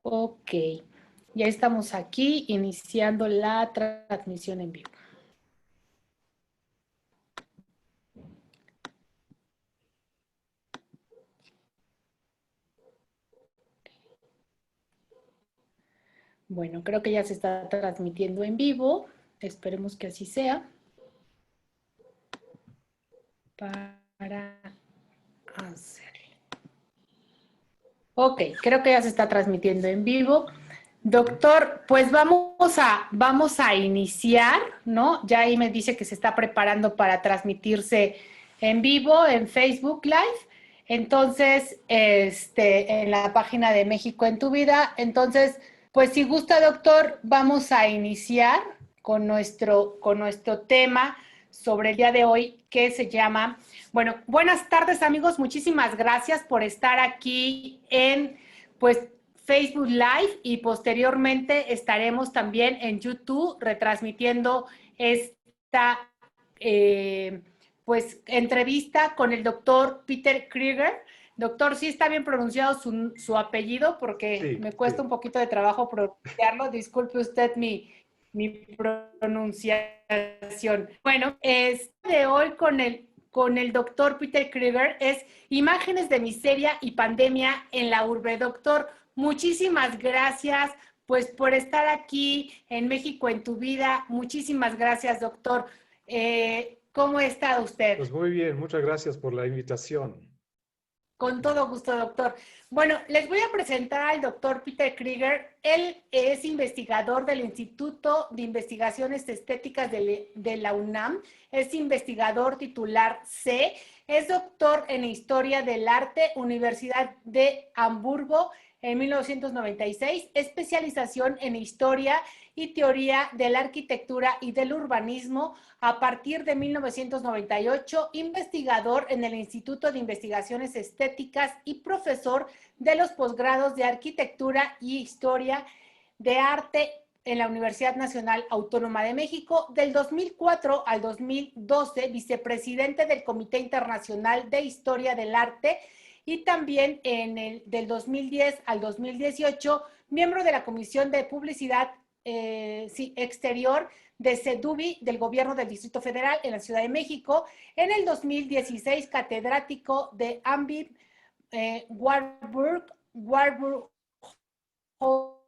Ok, ya estamos aquí iniciando la transmisión en vivo. Bueno, creo que ya se está transmitiendo en vivo. Esperemos que así sea. Para hacerlo. Ok, creo que ya se está transmitiendo en vivo. Doctor, pues vamos a iniciar, ¿no? Ya ahí me dice que se está preparando para transmitirse en vivo en Facebook Live. Entonces, en la página de México en tu vida. Entonces, pues si gusta, doctor, vamos a iniciar con nuestro tema sobre el día de hoy, que se llama, bueno, buenas tardes amigos, muchísimas gracias por estar aquí en, pues, Facebook Live y posteriormente estaremos también en YouTube retransmitiendo esta, pues, entrevista con el doctor Peter Krieger. Doctor, ¿sí está bien pronunciado su apellido? Porque Sí, me cuesta sí. un poquito de trabajo pronunciarlo. Disculpe usted mi pronunciación. Bueno, de hoy con el doctor Peter Krieger es Imágenes de miseria y pandemia en la urbe. Doctor, muchísimas gracias pues por estar aquí en México en tu vida. Muchísimas gracias, doctor. ¿Cómo está usted? Pues muy bien, muchas gracias por la invitación. Con todo gusto, doctor. Bueno, les voy a presentar al doctor Peter Krieger. Él es investigador del Instituto de Investigaciones Estéticas de la UNAM. Es investigador titular C. Es doctor en Historia del Arte, Universidad de Hamburgo en 1996. Especialización en Historia y Teoría de la Arquitectura y del Urbanismo a partir de 1998, investigador en el Instituto de Investigaciones Estéticas y profesor de los posgrados de Arquitectura y Historia de Arte en la Universidad Nacional Autónoma de México. Del 2004 al 2012, vicepresidente del Comité Internacional de Historia del Arte y también del 2010 al 2018, miembro de la Comisión de Publicidad Exterior de CEDUBI del Gobierno del Distrito Federal en la Ciudad de México. En el 2016, catedrático de AMBIB Warburg House,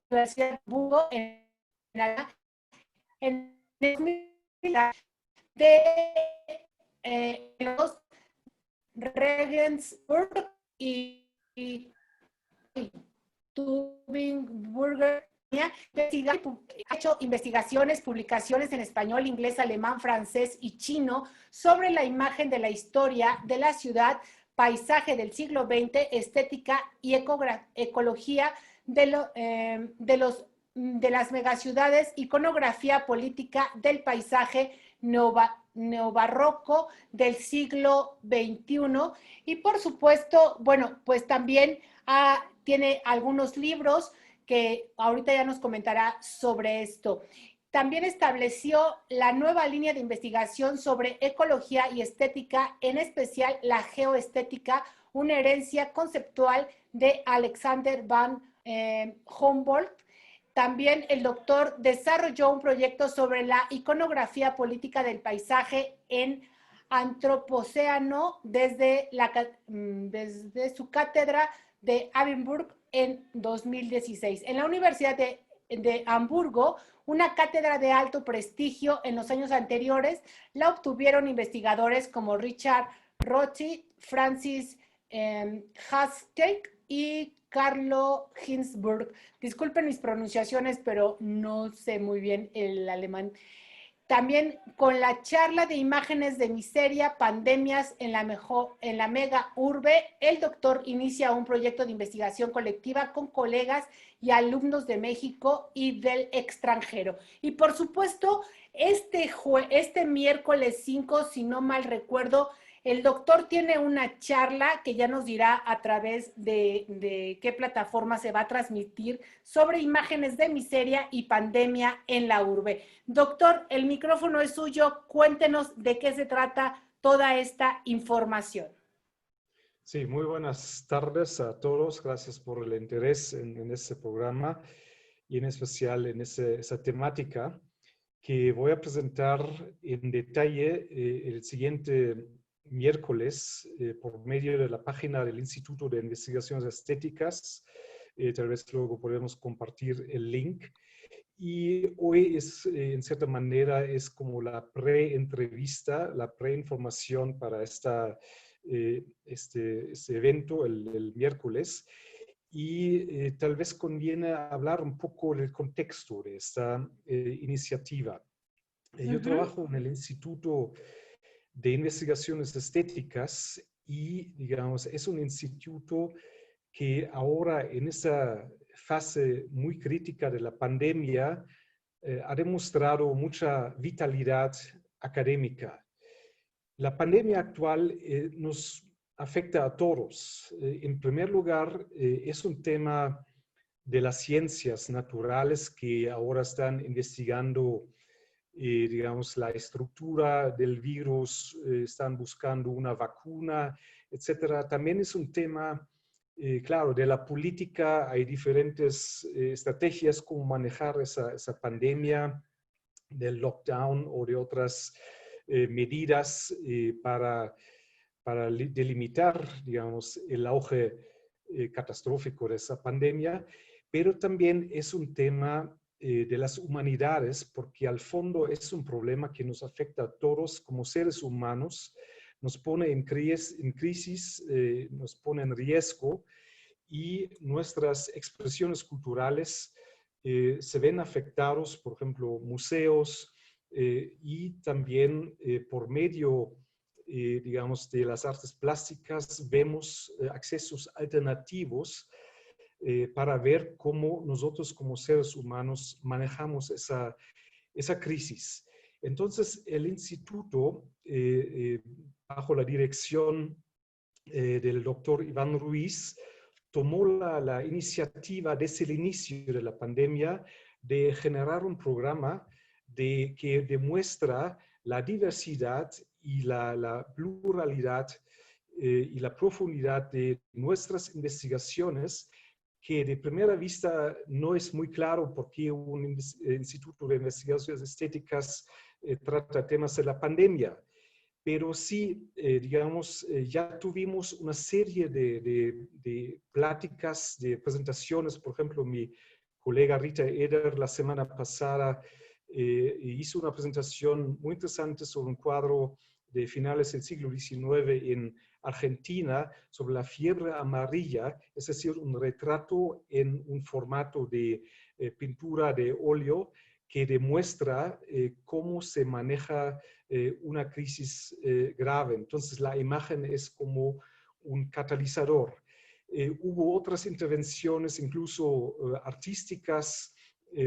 Universidad de Hamburgo, en el de los Regensburg y Tübingen, ha hecho investigaciones, publicaciones en español, inglés, alemán, francés y chino sobre la imagen de la historia de la ciudad, paisaje del siglo XX, estética y ecología de las megaciudades, iconografía política del paisaje neobarroco del siglo XXI. Y por supuesto, bueno, pues también tiene algunos libros que ahorita ya nos comentará sobre esto. También estableció la nueva línea de investigación sobre ecología y estética, en especial la geoestética, una herencia conceptual de Alexander van Humboldt. También el doctor desarrolló un proyecto sobre la iconografía política del paisaje en Antropoceno desde su cátedra de Edimburgo en 2016. En la Universidad de Hamburgo, una cátedra de alto prestigio en los años anteriores la obtuvieron investigadores como Richard Rossi, Francis Hastek y Carlo Ginzburg. Disculpen mis pronunciaciones, pero no sé muy bien el alemán. También con la charla de imágenes de miseria, pandemias en la mega urbe, el doctor inicia un proyecto de investigación colectiva con colegas y alumnos de México y del extranjero. Y por supuesto, este miércoles 5, si no mal recuerdo, el doctor tiene una charla que ya nos dirá a través de qué plataforma se va a transmitir sobre imágenes de miseria y pandemia en la urbe. Doctor, el micrófono es suyo. Cuéntenos de qué se trata toda esta información. Sí, muy buenas tardes a todos. Gracias por el interés en este programa y en especial en esa temática que voy a presentar en detalle el siguiente miércoles por medio de la página del Instituto de Investigaciones Estéticas. Tal vez luego podemos compartir el link. Y hoy es, en cierta manera, es como la pre-entrevista, la pre-información para este evento el miércoles. Y tal vez conviene hablar un poco del contexto de esta iniciativa. Yo trabajo en el Instituto de Investigaciones Estéticas y, digamos, es un instituto que ahora en esa fase muy crítica de la pandemia ha demostrado mucha vitalidad académica. La pandemia actual nos afecta a todos. En primer lugar, es un tema de las ciencias naturales que ahora están investigando, digamos, la estructura del virus, están buscando una vacuna, etcétera. También es un tema, claro, de la política. Hay diferentes estrategias como manejar esa pandemia, del lockdown o de otras medidas para delimitar, digamos, el auge catastrófico de esa pandemia, pero también es un tema de las humanidades, porque al fondo es un problema que nos afecta a todos como seres humanos, nos pone en crisis, nos pone en riesgo, y nuestras expresiones culturales se ven afectados, por ejemplo, museos, y también por medio, digamos, de las artes plásticas, vemos accesos alternativos para ver cómo nosotros como seres humanos manejamos esa crisis. Entonces, el instituto, bajo la dirección del doctor Iván Ruiz, tomó la iniciativa desde el inicio de la pandemia de generar un programa que demuestra la diversidad y la pluralidad y la profundidad de nuestras investigaciones, que de primera vista no es muy claro por qué un instituto de investigaciones estéticas trata temas de la pandemia. Pero sí, digamos, ya tuvimos una serie de pláticas, de presentaciones. Por ejemplo, mi colega Rita Eder la semana pasada hizo una presentación muy interesante sobre un cuadro de finales del siglo XIX en Argentina sobre la fiebre amarilla, es decir, un retrato en un formato de pintura de óleo que demuestra cómo se maneja una crisis grave. Entonces, la imagen es como un catalizador. Hubo otras intervenciones, incluso artísticas,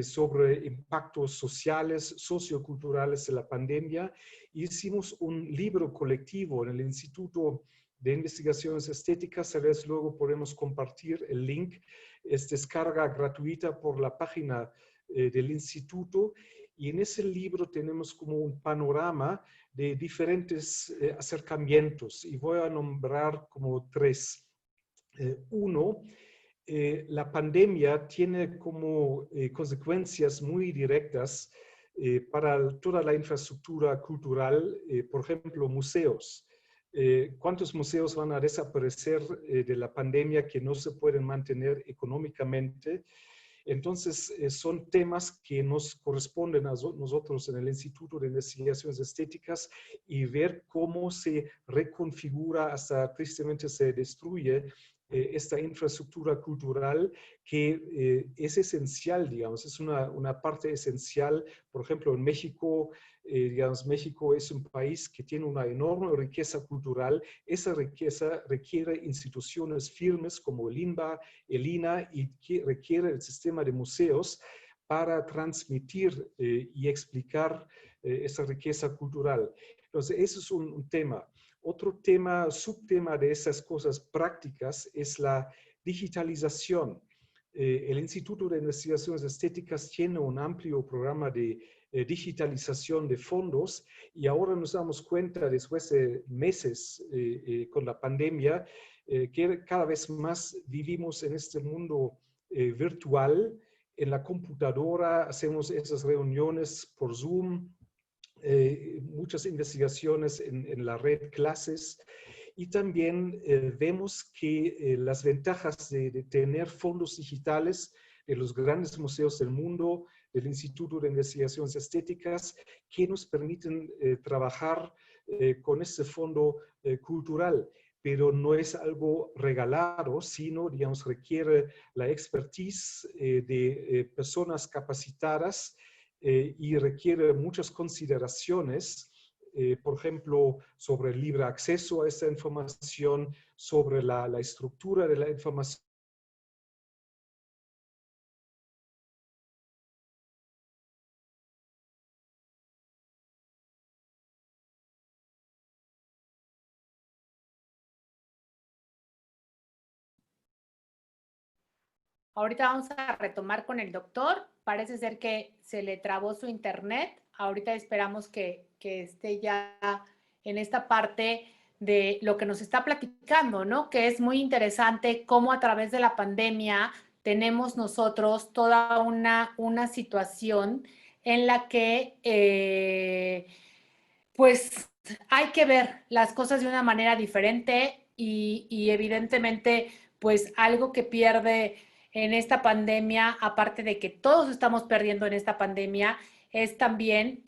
sobre impactos sociales, socioculturales de la pandemia. Hicimos un libro colectivo en el Instituto de Investigaciones Estéticas. A veces luego podemos compartir el link. Es descarga gratuita por la página del instituto, y en ese libro tenemos como un panorama de diferentes acercamientos, y voy a nombrar como tres. Uno, la pandemia tiene como consecuencias muy directas para toda la infraestructura cultural, por ejemplo, museos. ¿Cuántos museos van a desaparecer de la pandemia que no se pueden mantener económicamente? Entonces, son temas que nos corresponden a nosotros en el Instituto de Investigaciones Estéticas, y ver cómo se reconfigura, hasta tristemente se destruye esta infraestructura cultural que es esencial, digamos, es una parte esencial. Por ejemplo, en México, digamos, México es un país que tiene una enorme riqueza cultural. Esa riqueza requiere instituciones firmes como el INBA, el INA, y que requiere el sistema de museos para transmitir y explicar esa riqueza cultural. Entonces, eso es un tema. Otro tema, subtema de esas cosas prácticas es la digitalización. El Instituto de Investigaciones Estéticas tiene un amplio programa de digitalización de fondos, y ahora nos damos cuenta, después de meses con la pandemia, que cada vez más vivimos en este mundo virtual. En la computadora hacemos esas reuniones por Zoom, muchas investigaciones en la red, clases, y también vemos que las ventajas de tener fondos digitales de los grandes museos del mundo, del Instituto de Investigaciones Estéticas, que nos permiten trabajar con este fondo cultural. Pero no es algo regalado, sino, digamos, requiere la expertise de personas capacitadas y requiere muchas consideraciones, por ejemplo, sobre el libre acceso a esta información, sobre la estructura de la información. Ahorita vamos a retomar con el doctor. Parece ser que se le trabó su internet. Ahorita esperamos que esté ya en esta parte de lo que nos está platicando, ¿no? Que es muy interesante cómo a través de la pandemia tenemos nosotros toda una situación en la que, pues, hay que ver las cosas de una manera diferente y evidentemente, pues, algo que pierde en esta pandemia, aparte de que todos estamos perdiendo en esta pandemia, es también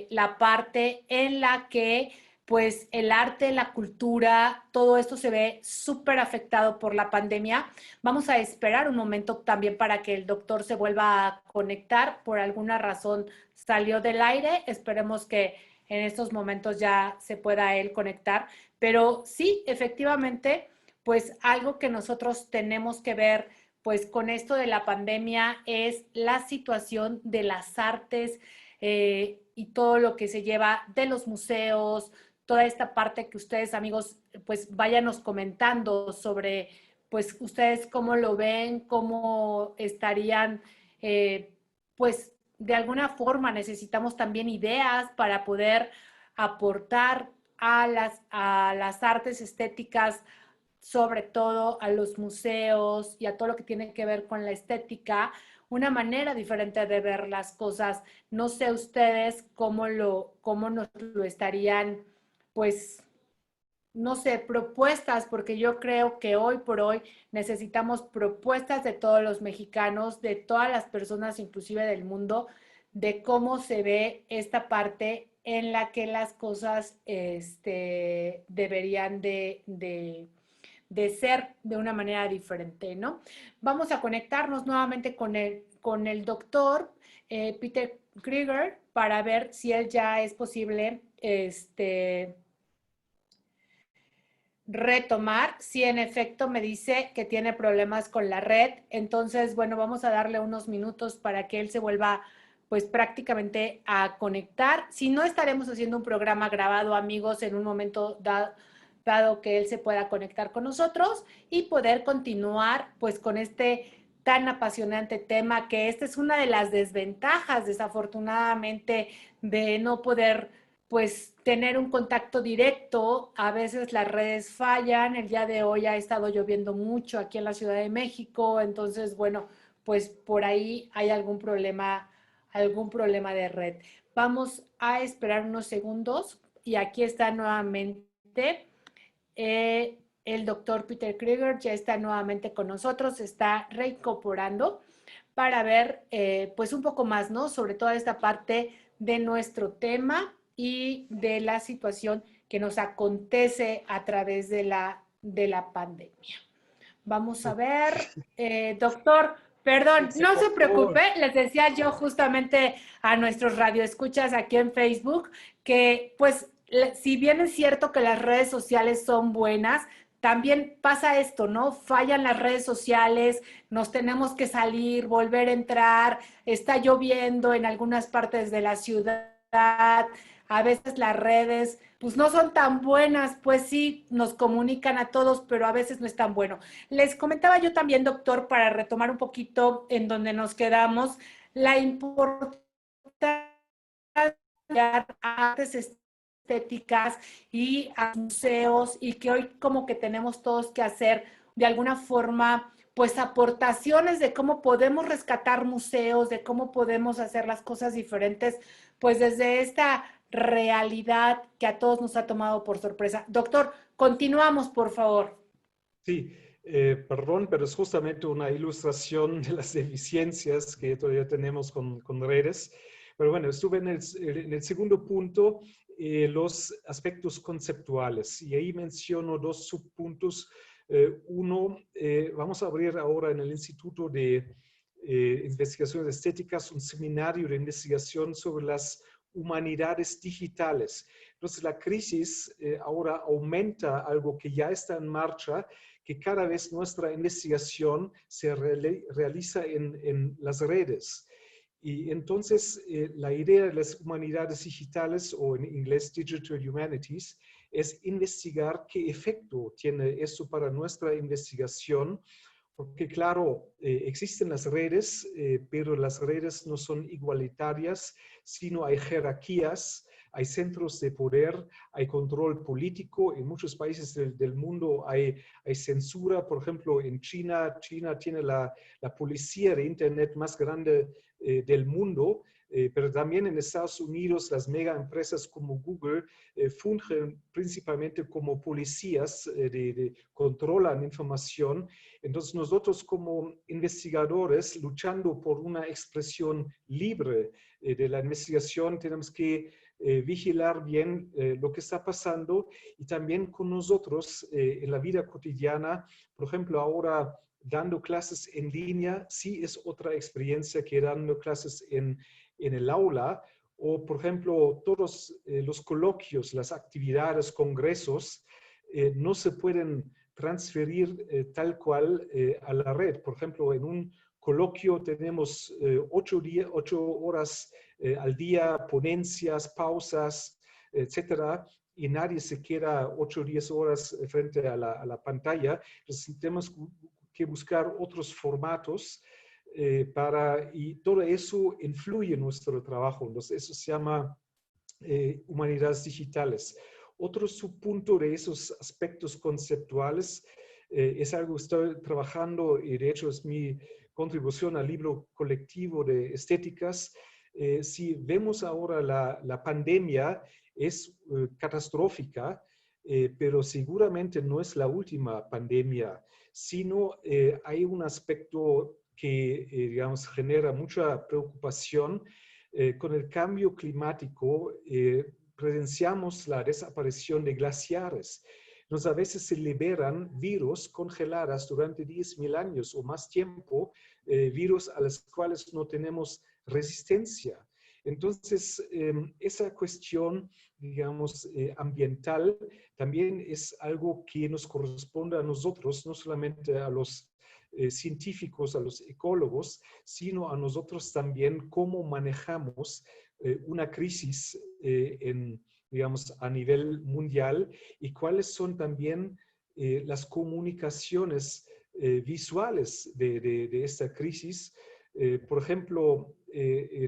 la parte en la que pues el arte, la cultura, todo esto se ve súper afectado por la pandemia. Vamos a esperar un momento también para que el doctor se vuelva a conectar. Por alguna razón salió del aire. Esperemos que en estos momentos ya se pueda él conectar. Pero sí, efectivamente, pues algo que nosotros tenemos que ver pues con esto de la pandemia es la situación de las artes y todo lo que se lleva de los museos, toda esta parte que ustedes, amigos, pues váyanos comentando sobre, pues ustedes cómo lo ven, cómo estarían, pues de alguna forma necesitamos también ideas para poder aportar a las artes estéticas, sobre todo a los museos y a todo lo que tiene que ver con la estética, una manera diferente de ver las cosas. No sé ustedes cómo nos lo estarían, pues, no sé, propuestas, porque yo creo que hoy por hoy necesitamos propuestas de todos los mexicanos, de todas las personas, inclusive del mundo, de cómo se ve esta parte en la que las cosas deberían de ser de una manera diferente, ¿no? Vamos a conectarnos nuevamente con el doctor Peter Krieger para ver si él ya es posible retomar. Si en efecto me dice que tiene problemas con la red, entonces, bueno, vamos a darle unos minutos para que él se vuelva pues prácticamente a conectar. Si no, estaremos haciendo un programa grabado, amigos, en un momento dado que él se pueda conectar con nosotros y poder continuar pues con este tan apasionante tema, que esta es una de las desventajas, desafortunadamente, de no poder pues tener un contacto directo. A veces las redes fallan. El día de hoy ha estado lloviendo mucho aquí en la Ciudad de México, entonces, bueno, pues por ahí hay algún problema de red. Vamos a esperar unos segundos y aquí está nuevamente el doctor Peter Krieger, ya está nuevamente con nosotros, se está reincorporando para ver pues un poco más, ¿no? Sobre toda esta parte de nuestro tema y de la situación que nos acontece a través de la pandemia. Vamos a ver, doctor, perdón, Se no se cortó. preocupe, les decía yo justamente a nuestros radioescuchas aquí en Facebook que pues si bien es cierto que las redes sociales son buenas, también pasa esto, ¿no? Fallan las redes sociales, nos tenemos que salir, volver a entrar, está lloviendo en algunas partes de la ciudad, a veces las redes pues no son tan buenas, pues sí, nos comunican a todos, pero a veces no es tan bueno. Les comentaba yo también, doctor, para retomar un poquito en donde nos quedamos, la importancia artes estéticas y a museos, y que hoy como que tenemos todos que hacer de alguna forma pues aportaciones de cómo podemos rescatar museos, de cómo podemos hacer las cosas diferentes, pues desde esta realidad que a todos nos ha tomado por sorpresa. Doctor, continuamos, por favor. Sí, perdón, pero es justamente una ilustración de las deficiencias que todavía tenemos con redes. Pero bueno, estuve en el segundo punto, los aspectos conceptuales, y ahí menciono dos subpuntos. Uno, vamos a abrir ahora en el Instituto de Investigaciones Estéticas un seminario de investigación sobre las humanidades digitales. Entonces, la crisis ahora aumenta algo que ya está en marcha, que cada vez nuestra investigación se realiza en las redes. Y entonces la idea de las humanidades digitales, o en inglés Digital Humanities, es investigar qué efecto tiene eso para nuestra investigación, porque claro, existen las redes, pero las redes no son igualitarias, sino hay jerarquías, hay centros de poder, hay control político. En muchos países del mundo hay censura. Por ejemplo, en China tiene la policía de Internet más grande del mundo, pero también en Estados Unidos las mega empresas como Google fungen principalmente como policías, controlan información. Entonces nosotros como investigadores, luchando por una expresión libre de la investigación, tenemos que vigilar bien lo que está pasando, y también con nosotros en la vida cotidiana. Por ejemplo, ahora dando clases en línea, sí es otra experiencia que dando clases en el aula. O, por ejemplo, todos los coloquios, las actividades, congresos, no se pueden transferir tal cual a la red. Por ejemplo, en un coloquio tenemos 8 horas al día, ponencias, pausas, etcétera, y nadie se queda 8 o 10 horas frente a la pantalla. Entonces tenemos que buscar otros formatos y todo eso influye en nuestro trabajo. Entonces eso se llama humanidades digitales. Otro subpunto de esos aspectos conceptuales es algo que estoy trabajando, y de hecho es mi contribución al libro colectivo de estéticas. Si vemos ahora la pandemia, es catastrófica, pero seguramente no es la última pandemia, sino hay un aspecto que, digamos, genera mucha preocupación. Con el cambio climático, presenciamos la desaparición de glaciares. Entonces, a veces se liberan virus congeladas durante 10.000 años o más tiempo, virus a los cuales no tenemos resistencia. Entonces, esa cuestión, digamos, ambiental, también es algo que nos corresponde a nosotros, no solamente a los científicos, a los ecólogos, sino a nosotros también, cómo manejamos una crisis digamos, a nivel mundial, y cuáles son también las comunicaciones visuales de esta crisis. Por ejemplo,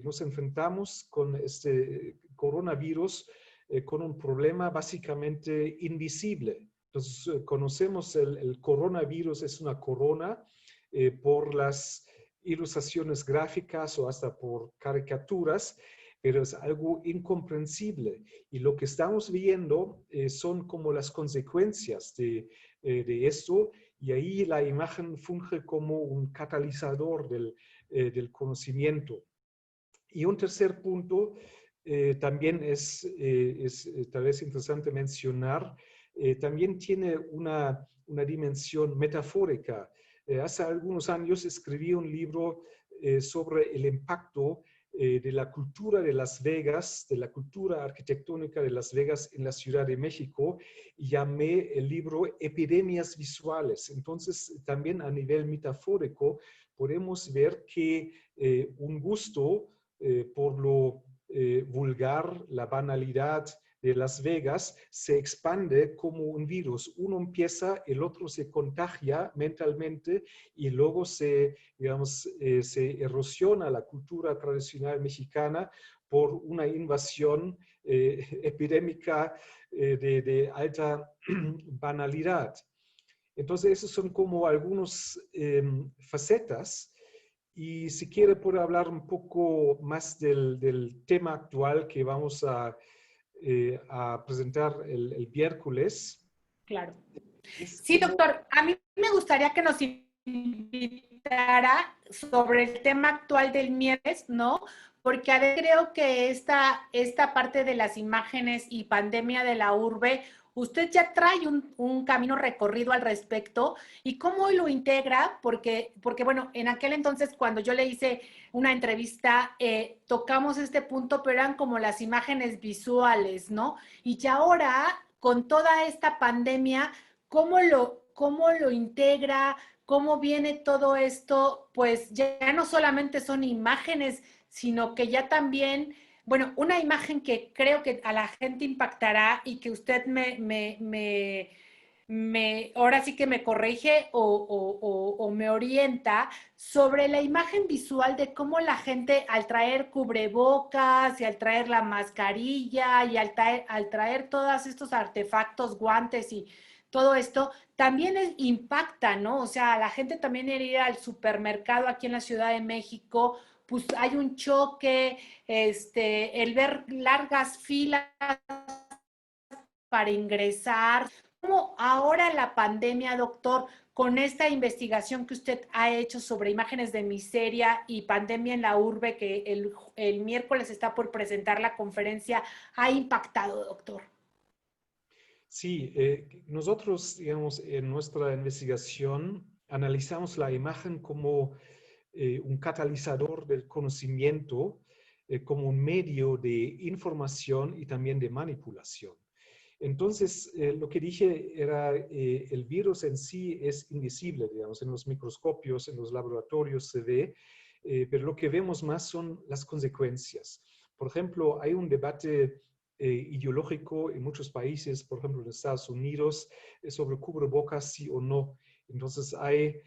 nos enfrentamos con este coronavirus con un problema básicamente invisible. Entonces, conocemos el coronavirus, es una corona por las ilustraciones gráficas o hasta por caricaturas, pero es algo incomprensible. Y lo que estamos viendo son como las consecuencias de esto, y ahí la imagen funge como un catalizador del conocimiento. Y un tercer punto también es tal vez interesante mencionar, también tiene una dimensión metafórica. Hace algunos años escribí un libro sobre el impacto de la cultura de Las Vegas, de la cultura arquitectónica de Las Vegas en la Ciudad de México, y llamé el libro Epidemias Visuales. Entonces, también a nivel metafórico, podemos ver que un gusto por lo vulgar, la banalidad de Las Vegas, se expande como un virus. Uno empieza, el otro se contagia mentalmente, y luego digamos, se erosiona la cultura tradicional mexicana por una invasión epidémica de alta banalidad. Entonces, esos son como algunas facetas. Y si quiere, puedo hablar un poco más del tema actual que vamos a presentar el miércoles. Claro. Es Sí, como, doctor, a mí me gustaría que nos invitara sobre el tema actual del miércoles, ¿no? Porque a ver, creo que esta parte de las imágenes y pandemia de la urbe, usted ya trae un camino recorrido al respecto y cómo lo integra, porque bueno, en aquel entonces cuando yo le hice una entrevista, tocamos este punto, pero eran como las imágenes visuales, ¿no? Y ya ahora, con toda esta pandemia, cómo lo integra, cómo viene todo esto, pues ya no solamente son imágenes, sino que ya también, bueno, una imagen que creo que a la gente impactará y que usted ahora sí que me corrige o me orienta sobre la imagen visual de cómo la gente al traer cubrebocas y al traer la mascarilla y al traer todos estos artefactos, guantes y todo esto, también impacta, ¿no? O sea, la gente también ir al supermercado aquí en la Ciudad de México, pues hay un choque, el ver largas filas para ingresar. ¿Cómo ahora la pandemia, doctor, con esta investigación que usted ha hecho sobre imágenes de miseria y pandemia en la urbe, que el miércoles está por presentar la conferencia, ha impactado, doctor? sí, nosotros, digamos, en nuestra investigación analizamos la imagen como un catalizador del conocimiento, como un medio de información y también de manipulación. Entonces, lo que dije era, el virus en sí es invisible, digamos, en los microscopios, en los laboratorios se ve, pero lo que vemos más son las consecuencias. Por ejemplo, hay un debate ideológico en muchos países, por ejemplo en Estados Unidos, sobre cubrebocas, sí o no. Entonces hay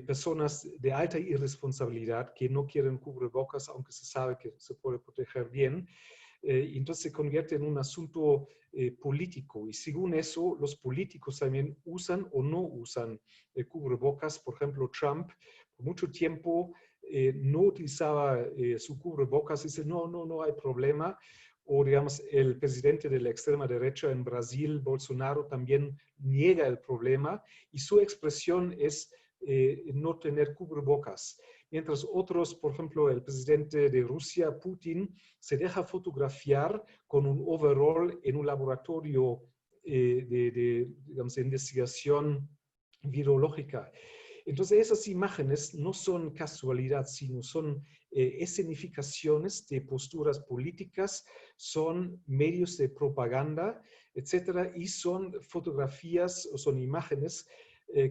personas de alta irresponsabilidad que no quieren cubrebocas, aunque se sabe que se puede proteger bien. Entonces se convierte en un asunto político y según eso los políticos también usan o no usan cubrebocas. Por ejemplo, Trump por mucho tiempo no utilizaba su cubrebocas y dice no hay problema. O digamos, el presidente de la extrema derecha en Brasil, Bolsonaro, también niega el problema y su expresión es no tener cubrebocas. Mientras otros, por ejemplo, el presidente de Rusia, Putin, se deja fotografiar con un overall en un laboratorio digamos, de investigación virológica. Entonces, esas imágenes no son casualidad, sino son escenificaciones de posturas políticas, son medios de propaganda, etcétera, y son fotografías o son imágenes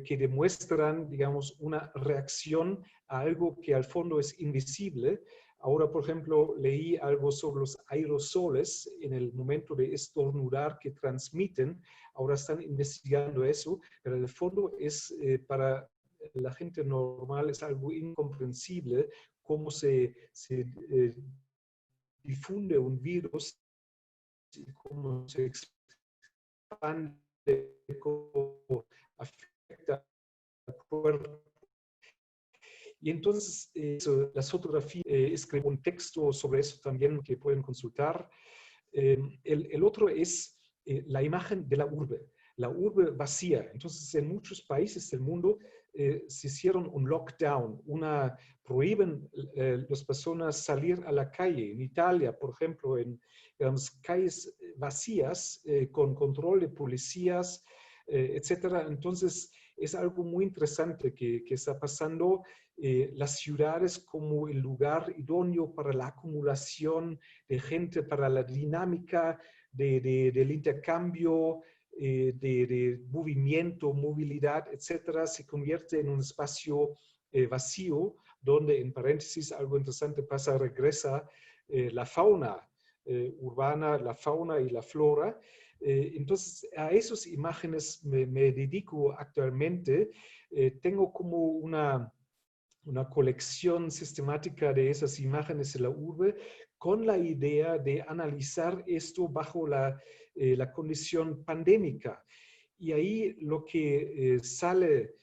que demuestran, digamos, una reacción a algo que al fondo es invisible. Ahora, por ejemplo, leí algo sobre los aerosoles en el momento de estornudar que transmiten. Ahora están investigando eso, pero en el fondo es para la gente normal es algo incomprensible cómo se difunde un virus, cómo se expande, cómo afecta al cuerpo. Y entonces, las fotografías, escribo un texto sobre eso también que pueden consultar. El otro es la imagen de la urbe vacía. Entonces, en muchos países del mundo se hicieron un lockdown, prohíben las personas salir a la calle. En Italia, por ejemplo, en digamos, calles vacías, con control de policías, etcétera. Entonces, es algo muy interesante que está pasando. Las ciudades como el lugar idóneo para la acumulación de gente, para la dinámica del intercambio, de movimiento, movilidad, etcétera, se convierte en un espacio vacío, donde, en paréntesis, algo interesante pasa, regresa la fauna urbana, la fauna y la flora. Entonces, a esas imágenes me dedico actualmente. Tengo como una colección sistemática de esas imágenes de la urbe con la idea de analizar esto bajo la condición pandémica. Y ahí lo que sale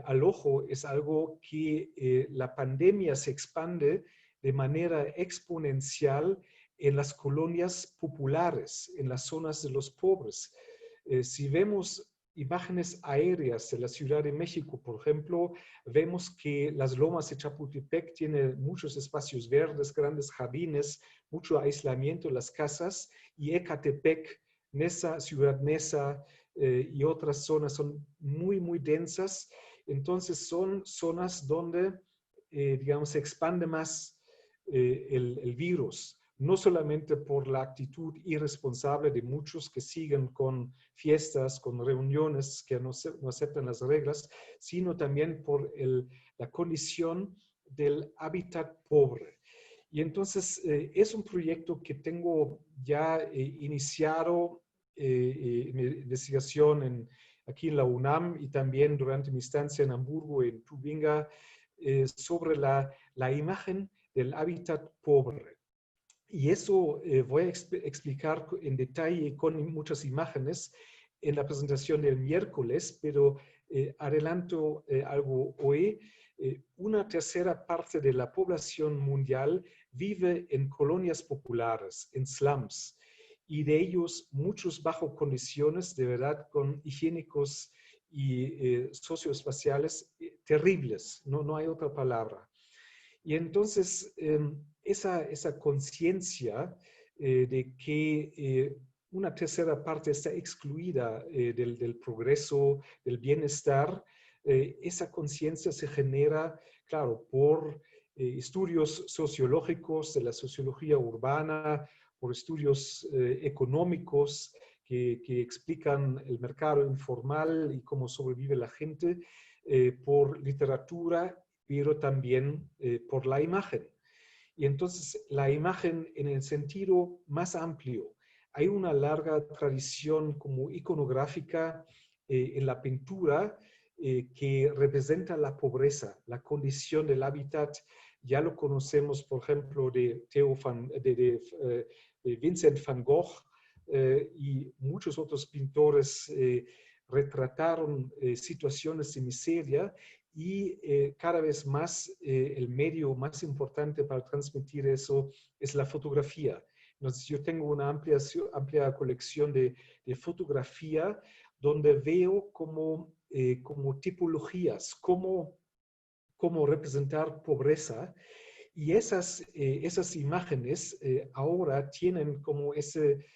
al ojo es algo que la pandemia se expande de manera exponencial en las colonias populares, en las zonas de los pobres. Si vemos imágenes aéreas de la Ciudad de México, por ejemplo, vemos que las lomas de Chapultepec tienen muchos espacios verdes, grandes jardines, mucho aislamiento en las casas, y Ecatepec, Nesa, Ciudad Neza y otras zonas son muy, muy densas. Entonces son zonas donde, digamos, se expande más el virus, no solamente por la actitud irresponsable de muchos que siguen con fiestas, con reuniones que no aceptan las reglas, sino también por la condición del hábitat pobre. Y entonces es un proyecto que tengo ya iniciado mi investigación aquí en la UNAM y también durante mi estancia en Hamburgo, en Tubinga, sobre la imagen del hábitat pobre. Y eso voy a explicar en detalle con muchas imágenes en la presentación del miércoles, pero adelanto algo hoy. Una tercera parte de la población mundial vive en colonias populares, en slums, y de ellos muchos bajo condiciones de verdad con higiénicos y socioespaciales terribles, no hay otra palabra. Y entonces esa conciencia de que una tercera parte está excluida del progreso, del bienestar, esa conciencia se genera, claro, por estudios sociológicos de la sociología urbana, por estudios económicos que explican el mercado informal y cómo sobrevive la gente, por literatura, pero también por la imagen. Y entonces la imagen en el sentido más amplio. Hay una larga tradición como iconográfica en la pintura que representa la pobreza, la condición del hábitat. Ya lo conocemos, por ejemplo, de Vincent van Gogh y muchos otros pintores retrataron situaciones de miseria. Y cada vez más el medio más importante para transmitir eso es la fotografía. Entonces yo tengo una amplia colección de fotografía donde veo como tipologías, cómo representar pobreza. Y esas imágenes ahora tienen como ese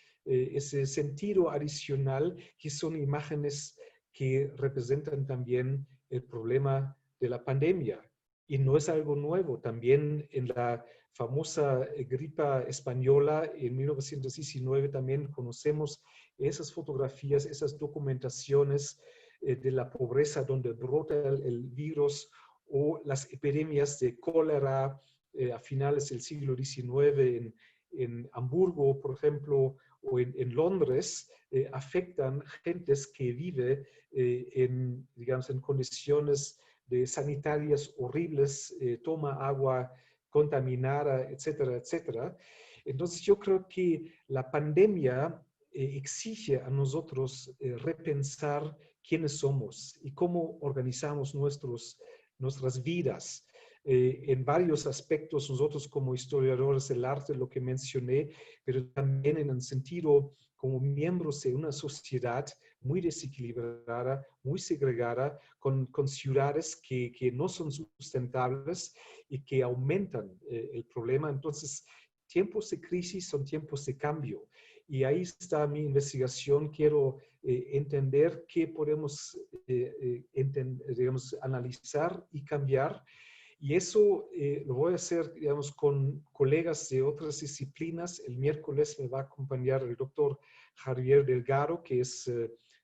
sentido adicional, que son imágenes que representan también el problema de la pandemia. Y no es algo nuevo. También en la famosa gripe española en 1919 también conocemos esas fotografías, esas documentaciones de la pobreza donde brota el virus, o las epidemias de cólera a finales del siglo XIX en Hamburgo, por ejemplo, o en Londres, afectan gentes que viven digamos, en condiciones sanitarias horribles, toma agua contaminada, etcétera, etcétera. Entonces yo creo que la pandemia exige a nosotros repensar quiénes somos y cómo organizamos nuestras vidas. En varios aspectos, nosotros como historiadores del arte, lo que mencioné, pero también en el sentido como miembros de una sociedad muy desequilibrada, muy segregada, con ciudades que no son sustentables y que aumentan el problema. Entonces, tiempos de crisis son tiempos de cambio. Y ahí está mi investigación. Quiero entender qué podemos digamos, analizar y cambiar. Y eso lo voy a hacer, digamos, con colegas de otras disciplinas. El miércoles me va a acompañar el doctor Javier Delgado, que es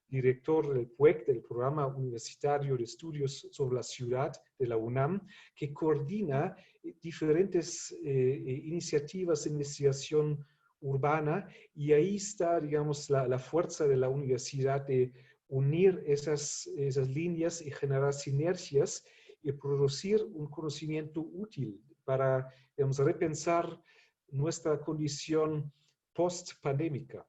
director del PUEC, del Programa Universitario de Estudios sobre la Ciudad de la UNAM, que coordina diferentes iniciativas de investigación urbana, y ahí está, digamos, la fuerza de la universidad de unir esas líneas y generar sinergias y producir un conocimiento útil para, digamos, repensar nuestra condición post-pandémica.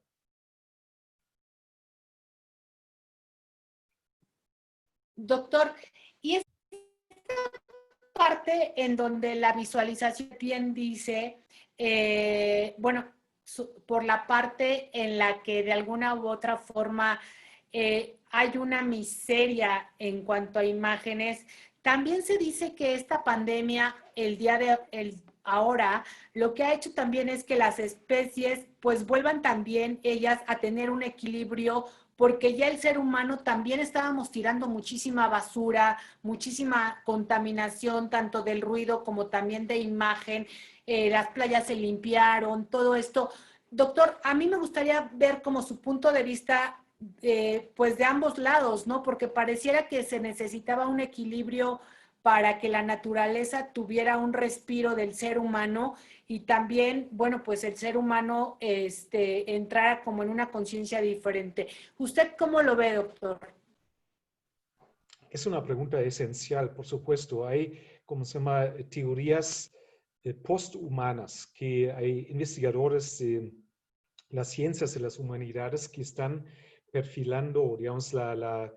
Doctor, y esta parte en donde la visualización bien dice, bueno, por la parte en la que de alguna u otra forma hay una miseria en cuanto a imágenes, también se dice que esta pandemia, ahora, lo que ha hecho también es que las especies pues vuelvan también ellas a tener un equilibrio, porque ya el ser humano también estábamos tirando muchísima basura, muchísima contaminación, tanto del ruido como también de imagen. Las playas se limpiaron, todo esto. Doctor, a mí me gustaría ver como su punto de vista, pues de ambos lados, ¿no? Porque pareciera que se necesitaba un equilibrio para que la naturaleza tuviera un respiro del ser humano y también, bueno, pues el ser humano entrara como en una conciencia diferente. ¿Usted cómo lo ve, doctor? Es una pregunta esencial, por supuesto. Hay, ¿cómo se llama?, teorías posthumanas, que hay investigadores de las ciencias de las humanidades que están perfilando, digamos, la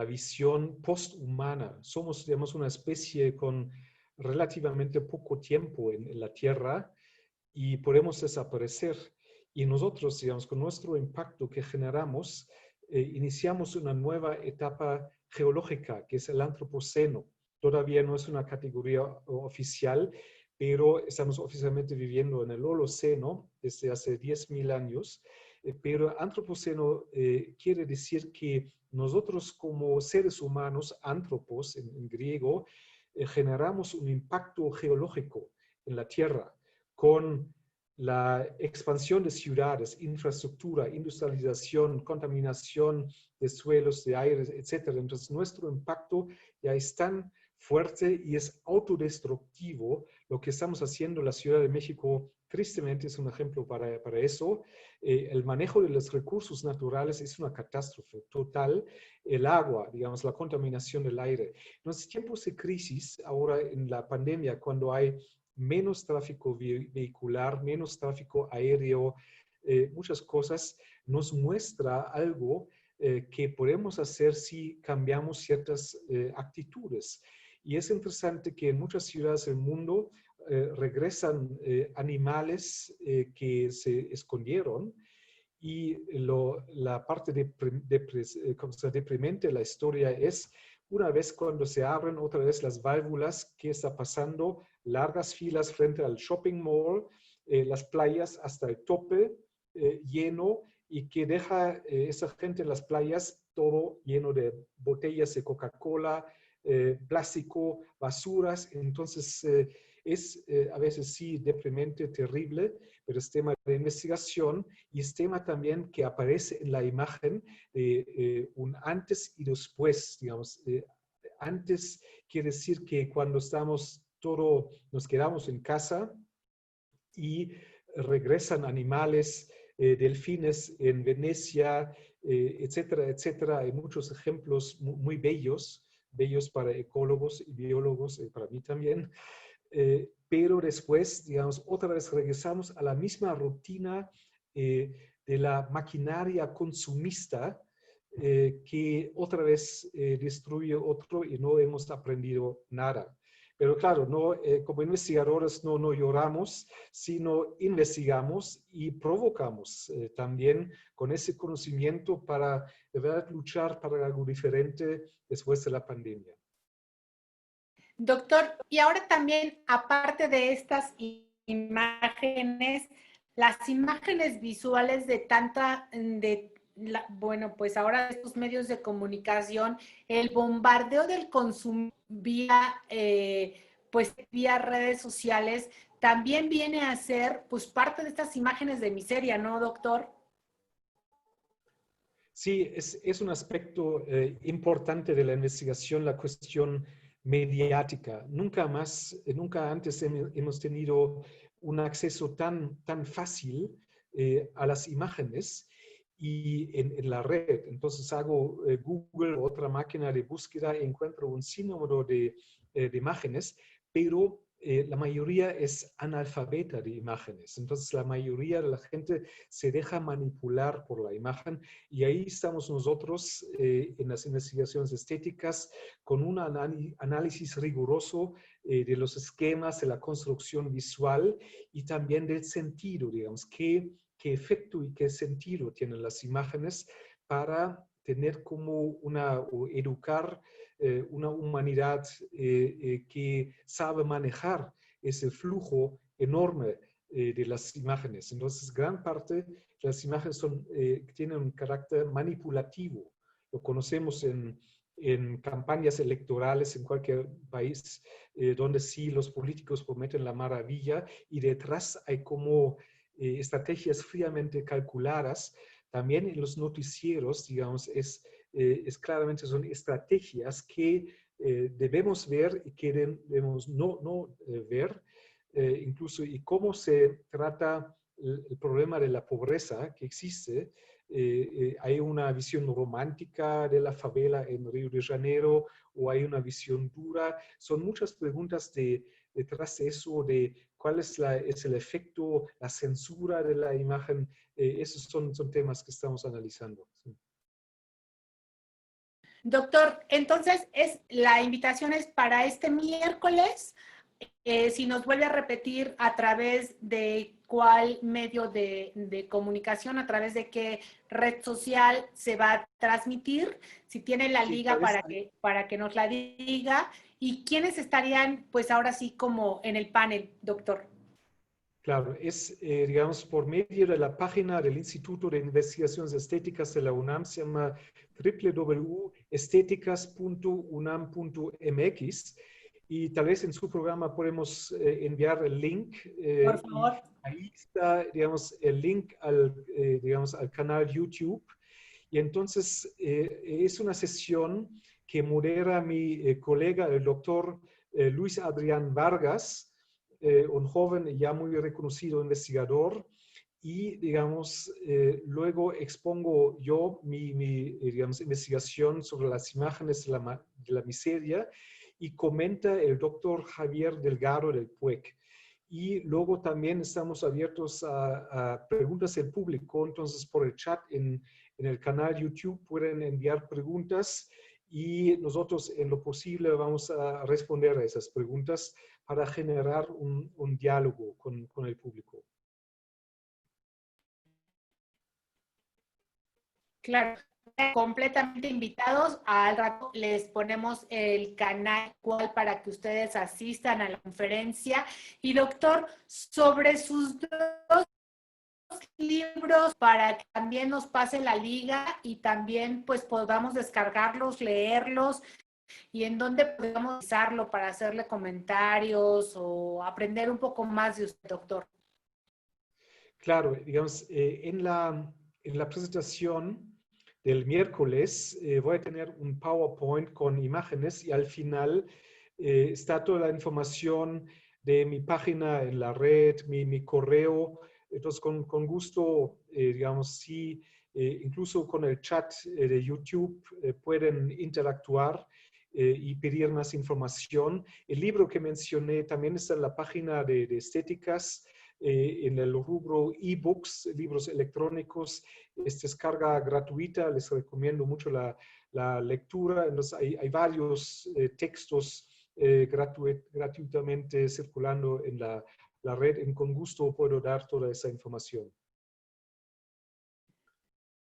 visión posthumana. Somos, digamos, una especie con relativamente poco tiempo en la Tierra y podemos desaparecer. Y nosotros, digamos, con nuestro impacto que generamos, iniciamos una nueva etapa geológica, que es el antropoceno. Todavía no es una categoría oficial, pero estamos oficialmente viviendo en el Holoceno desde hace 10.000 años. Pero antropoceno quiere decir que nosotros como seres humanos, antropos en griego, generamos un impacto geológico en la Tierra con la expansión de ciudades, infraestructura, industrialización, contaminación de suelos, de aires, etc. Entonces, nuestro impacto ya es tan fuerte y es autodestructivo. Lo que estamos haciendo en la Ciudad de México, tristemente, es un ejemplo para eso. El manejo de los recursos naturales es una catástrofe total. El agua, digamos, la contaminación del aire. En los tiempos de crisis, ahora en la pandemia, cuando hay menos tráfico vehicular, menos tráfico aéreo, muchas cosas, nos muestra algo que podemos hacer si cambiamos ciertas actitudes. Y es interesante que en muchas ciudades del mundo regresan animales que se escondieron y la parte deprimente de la historia es una vez cuando se abren otra vez las válvulas, ¿qué está pasando? Largas filas frente al shopping mall, las playas hasta el tope, lleno, y que deja esa gente en las playas todo lleno de botellas de Coca-Cola, plástico, basuras. Entonces es a veces sí deprimente, terrible, pero es tema de investigación y es tema también que aparece en la imagen de un antes y después, digamos. Antes quiere decir que cuando nos quedamos en casa y regresan animales, delfines en Venecia, etcétera, etcétera. Hay muchos ejemplos muy bellos, bellos para ecólogos y biólogos, para mí también. Pero después, digamos, otra vez regresamos a la misma rutina de la maquinaria consumista que otra vez destruye otro y no hemos aprendido nada. Pero claro, no, como investigadores no lloramos, sino investigamos y provocamos también con ese conocimiento para de verdad luchar para algo diferente después de la pandemia. Doctor, y ahora también, aparte de estas imágenes, las imágenes visuales bueno, pues ahora estos medios de comunicación, el bombardeo del consumo pues vía redes sociales, también viene a ser pues parte de estas imágenes de miseria, ¿no, doctor? Sí, es un aspecto importante de la investigación, la cuestión mediática. Nunca antes hemos tenido un acceso tan fácil a las imágenes y en la red. Entonces hago Google, otra máquina de búsqueda, encuentro un sinnúmero de imágenes, pero la mayoría es analfabeta de imágenes. Entonces, la mayoría de la gente se deja manipular por la imagen y ahí estamos nosotros en las investigaciones estéticas con un análisis riguroso de los esquemas, de la construcción visual y también del sentido, digamos, qué efecto y qué sentido tienen las imágenes para tener como o educar una humanidad que sabe manejar ese flujo enorme de las imágenes. Entonces, gran parte de las imágenes tienen un carácter manipulativo. Lo conocemos en campañas electorales en cualquier país, donde sí los políticos prometen la maravilla y detrás hay como estrategias fríamente calculadas. También en los noticieros, digamos, claramente son estrategias que debemos ver y que debemos no ver, incluso y cómo se trata el problema de la pobreza que existe. Hay una visión romántica de la favela en Río de Janeiro o hay una visión dura. Son muchas preguntas detrás de eso, de cuál es el efecto, la censura de la imagen. Esos son temas que estamos analizando. Sí. Doctor, entonces la invitación es para este miércoles. Si nos vuelve a repetir a través de cuál medio de comunicación, a través de qué red social se va a transmitir, si tiene la liga para que nos la diga, y quiénes estarían, pues ahora sí, como en el panel, doctor. Claro, digamos, por medio de la página del Instituto de Investigaciones Estéticas de la UNAM, se llama www.estéticas.unam.mx, y tal vez en su programa podemos enviar el link. Por favor. Y ahí está, digamos, el link digamos, al canal YouTube. Y entonces es una sesión que modera mi colega, el doctor Luis Adrián Vargas, un joven ya muy reconocido investigador, y, digamos, luego expongo yo digamos, investigación sobre las imágenes de la miseria y comenta el doctor Javier Delgado del PUEC. Y luego también estamos abiertos a preguntas del público, entonces por el chat en el canal YouTube pueden enviar preguntas y nosotros en lo posible vamos a responder a esas preguntas para generar un diálogo con el público. Claro, completamente invitados. Al rato les ponemos el canal para que ustedes asistan a la conferencia. Y doctor, sobre sus dos libros para que también nos pase la liga y también pues podamos descargarlos, leerlos y en dónde podemos usarlo para hacerle comentarios o aprender un poco más de usted, doctor. Claro, digamos, en la presentación del miércoles voy a tener un PowerPoint con imágenes y al final está toda la información de mi página en la red, mi correo. Entonces, con gusto, digamos, sí, incluso con el chat de YouTube pueden interactuar y pedir más información. El libro que mencioné también está en la página de estéticas, en el rubro ebooks, libros electrónicos. Es descarga gratuita, les recomiendo mucho la lectura. Entonces, hay varios textos gratuitamente circulando en la red. Con gusto puedo dar toda esa información.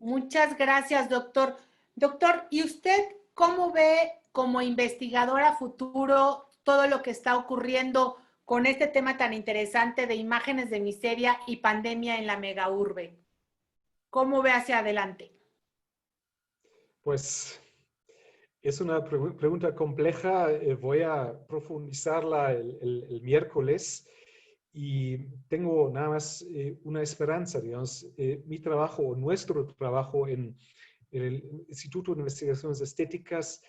Muchas gracias, doctor. Doctor, ¿y usted cómo ve como investigador a futuro todo lo que está ocurriendo con este tema tan interesante de imágenes de miseria y pandemia en la megaurbe? ¿Cómo ve hacia adelante? Pues es una pregunta compleja. Voy a profundizarla el miércoles y tengo nada más una esperanza, digamos. Mi trabajo, nuestro trabajo en el Instituto de Investigaciones Estéticas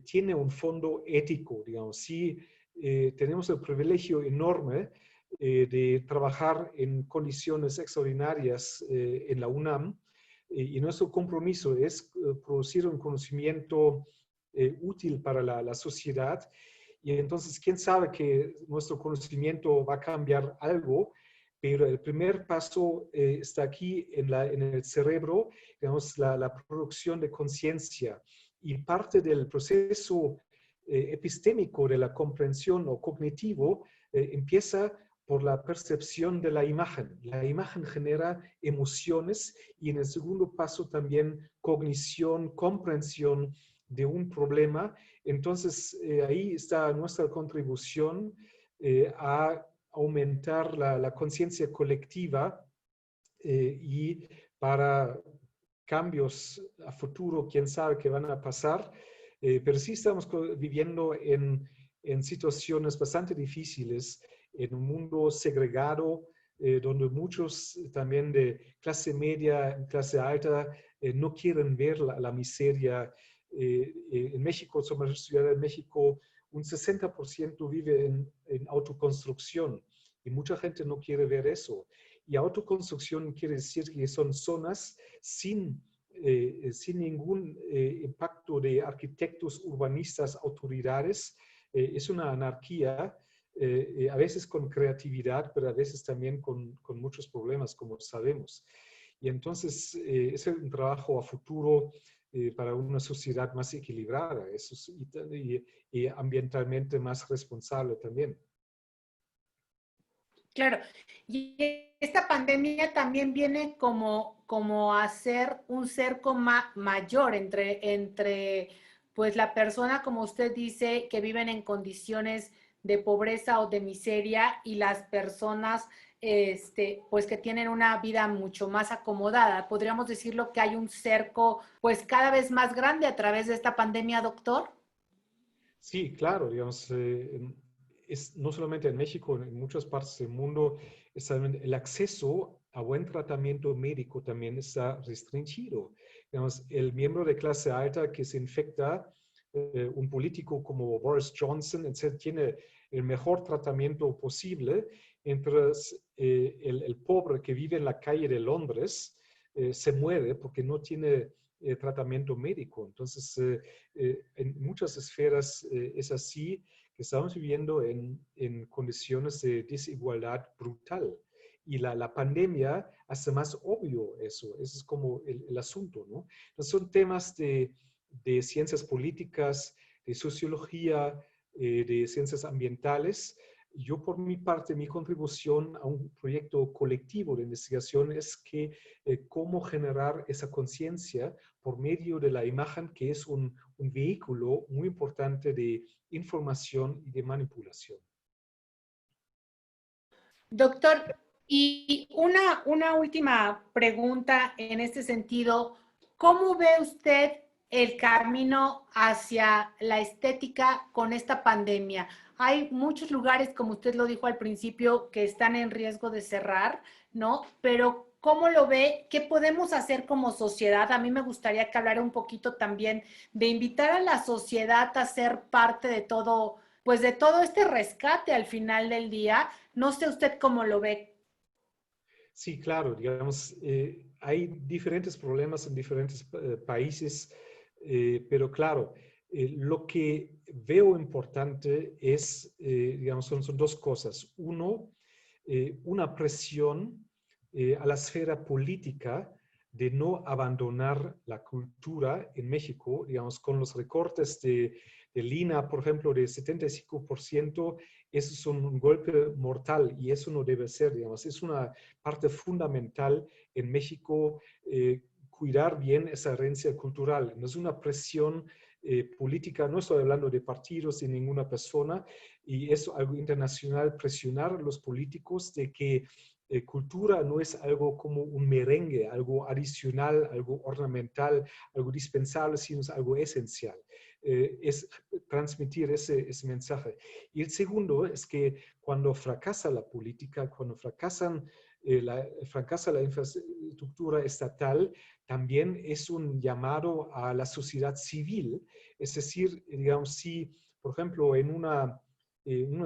tiene un fondo ético, digamos. Sí, tenemos el privilegio enorme de trabajar en condiciones extraordinarias en la UNAM, y nuestro compromiso es producir un conocimiento útil para la sociedad. Y entonces, quién sabe que nuestro conocimiento va a cambiar algo, pero el primer paso está aquí en el cerebro, digamos, la producción de conciencia. Y parte del proceso epistémico de la comprensión o cognitivo empieza por la percepción de la imagen. La imagen genera emociones y en el segundo paso también cognición, comprensión de un problema. Entonces, ahí está nuestra contribución a aumentar la conciencia colectiva y para cambios a futuro, quién sabe qué van a pasar, pero sí estamos viviendo en situaciones bastante difíciles, en un mundo segregado, donde muchos también de clase media, clase alta, no quieren ver la miseria. En México, somos la Ciudad de México, un 60% vive en autoconstrucción y mucha gente no quiere ver eso. Y autoconstrucción quiere decir que son zonas sin ningún impacto de arquitectos, urbanistas, autoridades. Es una anarquía, a veces con creatividad, pero a veces también con muchos problemas, como sabemos. Y entonces es un trabajo a futuro para una sociedad más equilibrada eso, y ambientalmente más responsable también. Claro, y esta pandemia también viene como a ser un cerco mayor entre pues la persona, como usted dice, que viven en condiciones de pobreza o de miseria y las personas pues que tienen una vida mucho más acomodada. Podríamos decirlo que hay un cerco pues cada vez más grande a través de esta pandemia, doctor. Sí, claro, digamos, es no solamente en México, en muchas partes del mundo, el acceso a buen tratamiento médico también está restringido. Digamos, el miembro de clase alta que se infecta, un político como Boris Johnson, etc., tiene el mejor tratamiento posible, mientras el pobre que vive en la calle de Londres se muere porque no tiene tratamiento médico. Entonces, en muchas esferas es así, que estamos viviendo en condiciones de desigualdad brutal. Y la pandemia hace más obvio eso. Eso es como el asunto, ¿no? Entonces son temas de ciencias políticas, de sociología, de ciencias ambientales. Yo, por mi parte, mi contribución a un proyecto colectivo de investigación es que cómo generar esa conciencia por medio de la imagen, que es un vehículo muy importante de información y de manipulación. Doctor, y una última pregunta en este sentido. ¿Cómo ve usted el camino hacia la estética con esta pandemia? Hay muchos lugares, como usted lo dijo al principio, que están en riesgo de cerrar, ¿no? Pero ¿cómo lo ve? ¿Qué podemos hacer como sociedad? A mí me gustaría que hablara un poquito también de invitar a la sociedad a ser parte de todo, pues de todo este rescate al final del día. No sé usted cómo lo ve. Sí, claro, digamos, hay diferentes problemas en diferentes países, pero claro, lo que veo importante es, digamos, son dos cosas. Uno, una presión a la esfera política de no abandonar la cultura en México, digamos, con los recortes de Lina, por ejemplo, de 75%, eso es un golpe mortal y eso no debe ser, digamos, es una parte fundamental en México cuidar bien esa herencia cultural. No es una presión política, no estoy hablando de partidos, de ninguna persona, y es algo internacional, presionar a los políticos de que cultura no es algo como un merengue, algo adicional, algo ornamental, algo dispensable, sino es algo esencial. Es transmitir ese mensaje. Y el segundo es que cuando fracasa la política, cuando fracasa la infraestructura estatal, también es un llamado a la sociedad civil. Es decir, digamos, si, por ejemplo, en una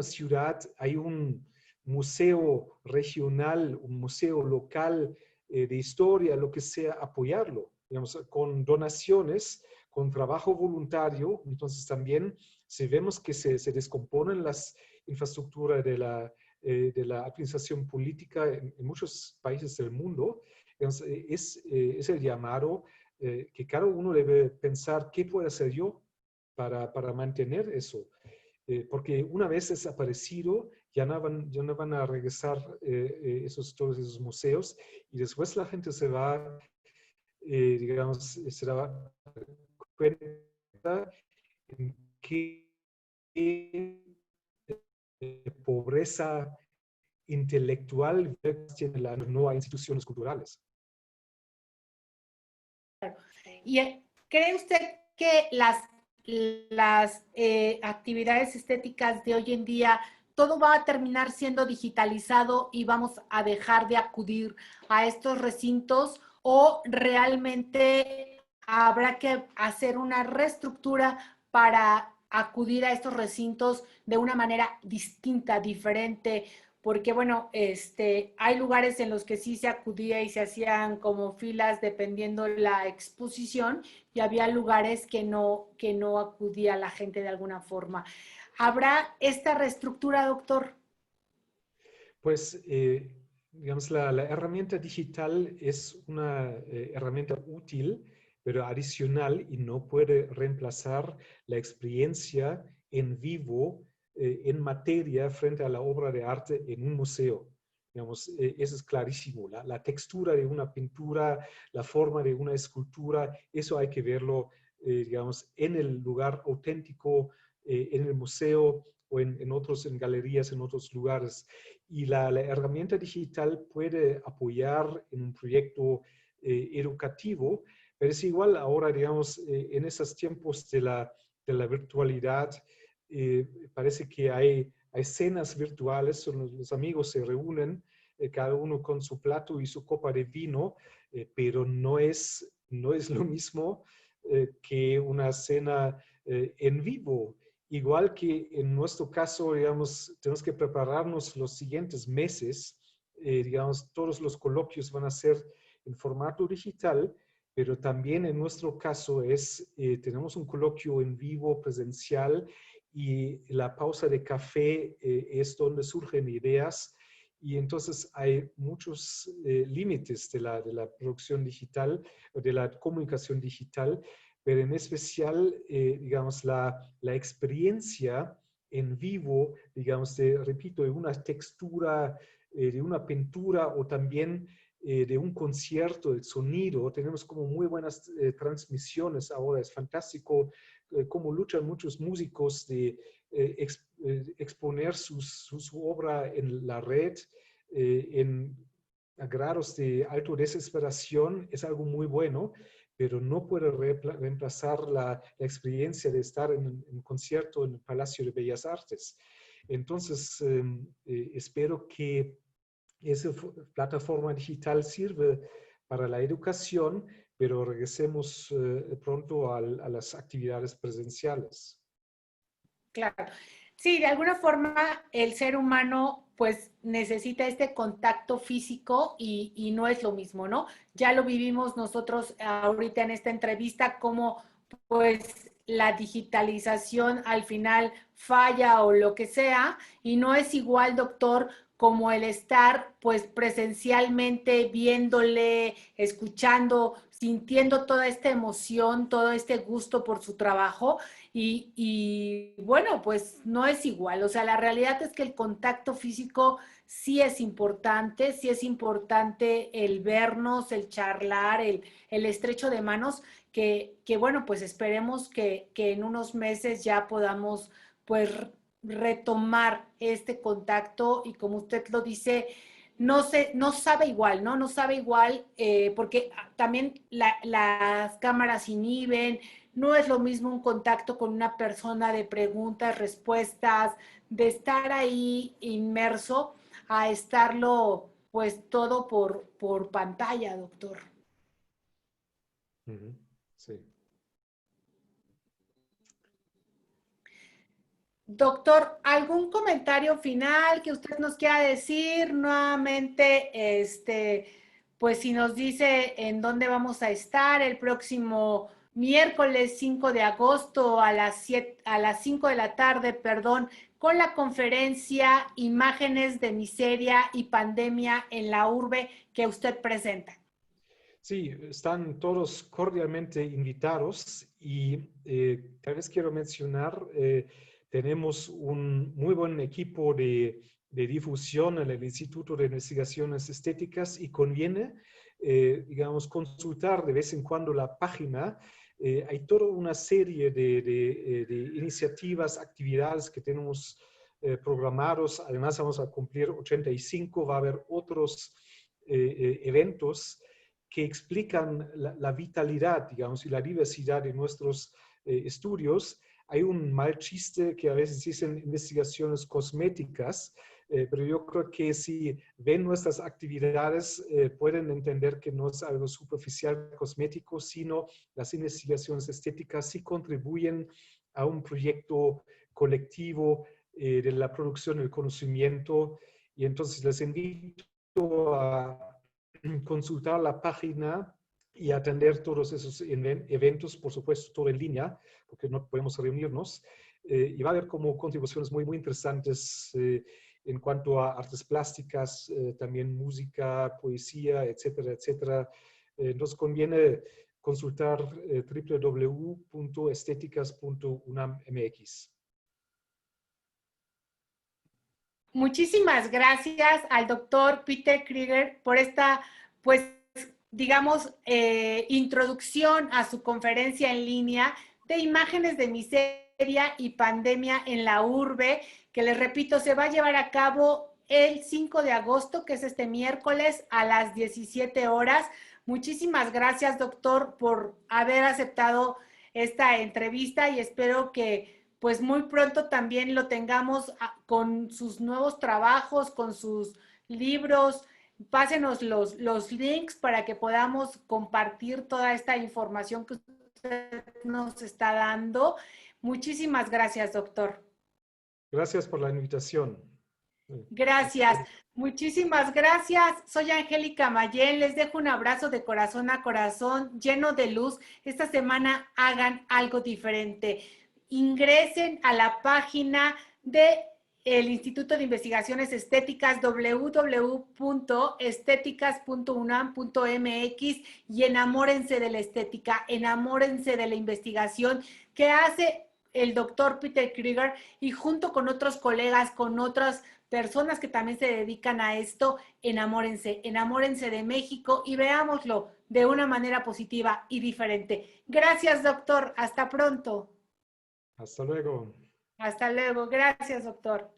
ciudad hay un museo regional, un museo local de historia, lo que sea, apoyarlo, digamos, con donaciones, con trabajo voluntario. Entonces también si vemos que se descomponen las infraestructuras de la administración política en muchos países del mundo, entonces, es el llamado que cada uno debe pensar qué puedo hacer yo para mantener eso. Porque una vez desaparecido, ya no van a regresar todos esos museos y después la gente se va, digamos, se da cuenta en qué pobreza intelectual tiene las nuevas instituciones culturales. ¿Y cree usted que las actividades estéticas de hoy en día, todo va a terminar siendo digitalizado y vamos a dejar de acudir a estos recintos, o realmente habrá que hacer una reestructura para acudir a estos recintos de una manera distinta, diferente? Porque bueno, hay lugares en los que sí se acudía y se hacían como filas dependiendo la exposición, y había lugares que no acudía la gente de alguna forma. ¿Habrá esta reestructura, doctor? Pues, digamos, la herramienta digital es una herramienta útil, pero adicional, y no puede reemplazar la experiencia en vivo, en materia, frente a la obra de arte en un museo. Digamos, eso es clarísimo. La textura de una pintura, la forma de una escultura, eso hay que verlo, digamos, en el lugar auténtico, en el museo o en galerías, en otros lugares. Y la herramienta digital puede apoyar en un proyecto educativo, pero es igual ahora, digamos, en esos tiempos de la virtualidad, parece que hay cenas virtuales, son los amigos se reúnen, cada uno con su plato y su copa de vino, pero no es lo mismo que una cena en vivo. Igual que en nuestro caso, digamos, tenemos que prepararnos los siguientes meses, digamos, todos los coloquios van a ser en formato digital, pero también en nuestro caso tenemos un coloquio en vivo presencial y la pausa de café es donde surgen ideas, y entonces hay muchos límites de la producción digital, de la comunicación digital, pero en especial, digamos, la experiencia en vivo, digamos, repito, de una textura, de una pintura o también de un concierto, el sonido. Tenemos como muy buenas transmisiones ahora. Es fantástico cómo luchan muchos músicos de exponer su obra en la red a grados de alta desesperación. Es algo muy bueno, pero no puede reemplazar la experiencia de estar en un concierto en el Palacio de Bellas Artes. Entonces, espero que esa plataforma digital sirve para la educación, pero regresemos pronto a las actividades presenciales. Claro. Sí, de alguna forma el ser humano pues necesita este contacto físico y no es lo mismo, ¿no? Ya lo vivimos nosotros ahorita en esta entrevista, como pues la digitalización al final falla o lo que sea, y no es igual, doctor, como el estar pues presencialmente viéndole, escuchando, sintiendo toda esta emoción, todo este gusto por su trabajo. Bueno, pues no es igual. O sea, la realidad es que el contacto físico sí es importante el vernos, el charlar, el estrecho de manos, que bueno, pues esperemos que en unos meses ya podamos pues retomar este contacto, y como usted lo dice, no sabe igual, ¿no? No sabe igual, porque también las cámaras inhiben. No es lo mismo un contacto con una persona de preguntas, respuestas, de estar ahí inmerso, a estarlo pues todo por pantalla, doctor. Sí. Doctor, ¿algún comentario final que usted nos quiera decir? Nuevamente, pues si nos dice en dónde vamos a estar el próximo miércoles 5 de agosto a las 5 de la tarde, perdón, con la conferencia Imágenes de Miseria y Pandemia en la Urbe que usted presenta. Sí, están todos cordialmente invitados y tal vez quiero mencionar, tenemos un muy buen equipo de difusión en el Instituto de Investigaciones Estéticas y conviene, digamos, consultar de vez en cuando la página. Hay toda una serie de iniciativas, actividades que tenemos programados. Además, vamos a cumplir 85, va a haber otros eventos que explican la vitalidad, digamos, y la diversidad de nuestros estudios. Hay un mal chiste que a veces dicen investigaciones cosméticas, pero yo creo que si ven nuestras actividades pueden entender que no es algo superficial cosmético, sino las investigaciones estéticas sí contribuyen a un proyecto colectivo de la producción del conocimiento. Y entonces les invito a consultar la página y atender todos esos eventos, por supuesto, todo en línea, porque no podemos reunirnos. Y va a haber como contribuciones muy, muy interesantes en cuanto a artes plásticas, también música, poesía, etcétera, etcétera. Nos conviene consultar www.estéticas.unam.mx. Muchísimas gracias al doctor Peter Krieger por esta, pues, digamos, introducción a su conferencia en línea de Imágenes de Miseria y Pandemia en la Urbe, que les repito, se va a llevar a cabo el 5 de agosto, que es este miércoles a las 17 horas. Muchísimas gracias, doctor, por haber aceptado esta entrevista y espero que pues muy pronto también lo tengamos con sus nuevos trabajos, con sus libros. Pásenos los links para que podamos compartir toda esta información que usted nos está dando. Muchísimas gracias, doctor. Gracias por la invitación. Gracias. Muchísimas gracias. Soy Angélica Mayén. Les dejo un abrazo de corazón a corazón, lleno de luz. Esta semana hagan algo diferente. Ingresen a la página del Instituto de Investigaciones Estéticas, www.estéticas.unam.mx, y enamórense de la estética, enamórense de la investigación que hace el doctor Peter Krieger y junto con otros colegas, con otras personas que también se dedican a esto, enamórense, enamórense de México y veámoslo de una manera positiva y diferente. Gracias, doctor. Hasta pronto. Hasta luego. Hasta luego. Gracias, doctor.